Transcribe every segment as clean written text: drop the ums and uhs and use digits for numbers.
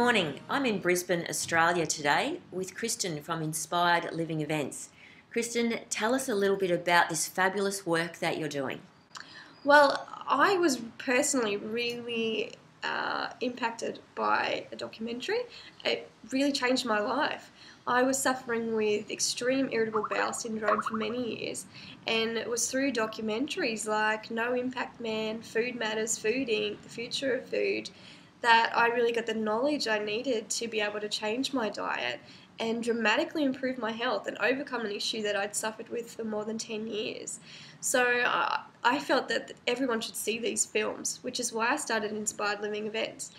morning. I'm in Brisbane, Australia today with Kristen from Inspired Living Events. Kristen, tell us a little bit about this fabulous work that you're doing. Well, I was personally really impacted by a documentary. It really changed my life. I was suffering with extreme irritable bowel syndrome for many years, and it was through documentaries like No Impact Man, Food Matters, Food Inc., The Future of Food, that I really got the knowledge I needed to be able to change my diet and dramatically improve my health and overcome an issue that I'd suffered with for more than 10 years. So I felt that everyone should see these films, which is why I started Inspired Living Events.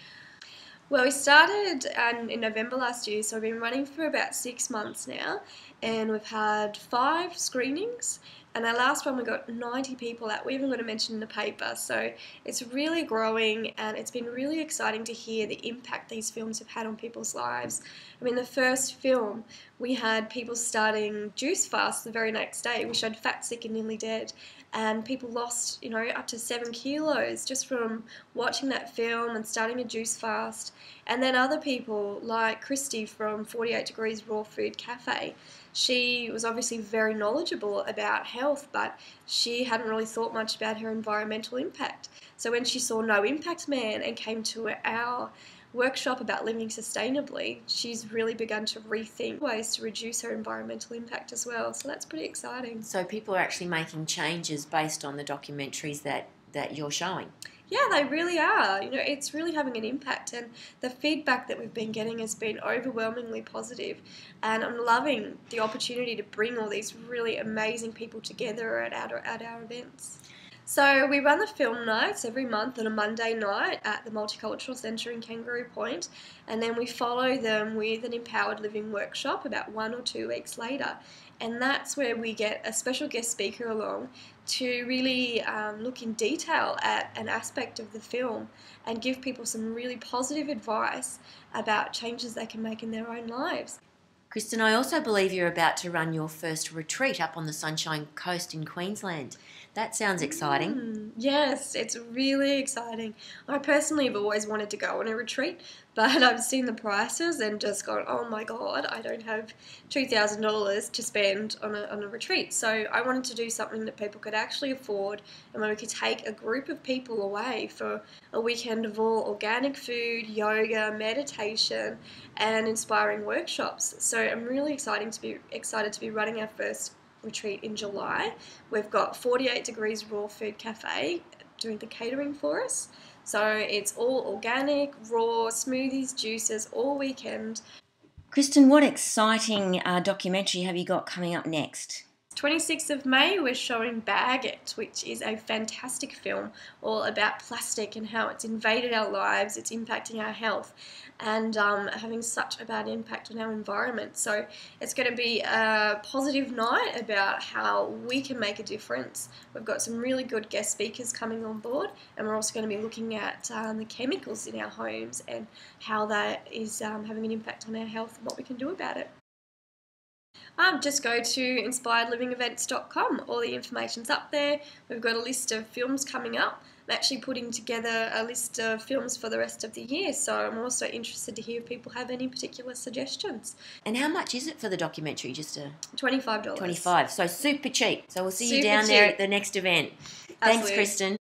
Well, we started in November last year, so we've been running for about 6 months now, and we've had 5 screenings, and our last one we got 90 people out. We even got a mention in the paper, so it's really growing, and it's been really exciting to hear the impact these films have had on people's lives. I mean, the first film, we had people starting juice fast the very next day. We showed Fat, Sick and Nearly Dead, and people lost, up to 7 kilos just from watching that film and starting a juice fast. And then other people like Christy from 48 Degrees Raw Food Cafe, she was obviously very knowledgeable about health, but she hadn't really thought much about her environmental impact. So when she saw No Impact Man and came to our workshop about living sustainably, she's really begun to rethink ways to reduce her environmental impact as well. So that's pretty exciting. So people are actually making changes based on the documentaries that you're showing. Yeah, they really are. It's really having an impact, and the feedback that we've been getting has been overwhelmingly positive, and I'm loving the opportunity to bring all these really amazing people together at our events. So we run the film nights every month on a Monday night at the Multicultural Centre in Kangaroo Point, and then we follow them with an Empowered Living workshop about 1 or 2 weeks later, and that's where we get a special guest speaker along to really look in detail at an aspect of the film and give people some really positive advice about changes they can make in their own lives. Kristen, I also believe you're about to run your first retreat up on the Sunshine Coast in Queensland. That sounds exciting. Yes, it's really exciting. I personally have always wanted to go on a retreat, but I've seen the prices and just gone, oh my God, I don't have $2,000 to spend on a retreat. So I wanted to do something that people could actually afford and where we could take a group of people away for a weekend of all organic food, yoga, meditation, and inspiring workshops. So I'm really excited to be running our first retreat in July. We've got 48 Degrees Raw Food Cafe doing the catering for us. So it's all organic, raw, smoothies, juices, all weekend. Kristen, what exciting documentary have you got coming up next? 26th of May, we're showing Bag It, which is a fantastic film all about plastic and how it's invaded our lives, it's impacting our health, and having such a bad impact on our environment. So it's going to be a positive night about how we can make a difference. We've got some really good guest speakers coming on board, and we're also going to be looking at the chemicals in our homes and how that is having an impact on our health and what we can do about it. Just go to inspiredlivingevents.com. All the information's up there. We've got a list of films coming up. I'm actually putting together a list of films for the rest of the year, so I'm also interested to hear if people have any particular suggestions. And how much is it for the documentary? Just $25. $25, so super cheap. So we'll see you down there at the next event. Absolutely. Thanks, Kristen.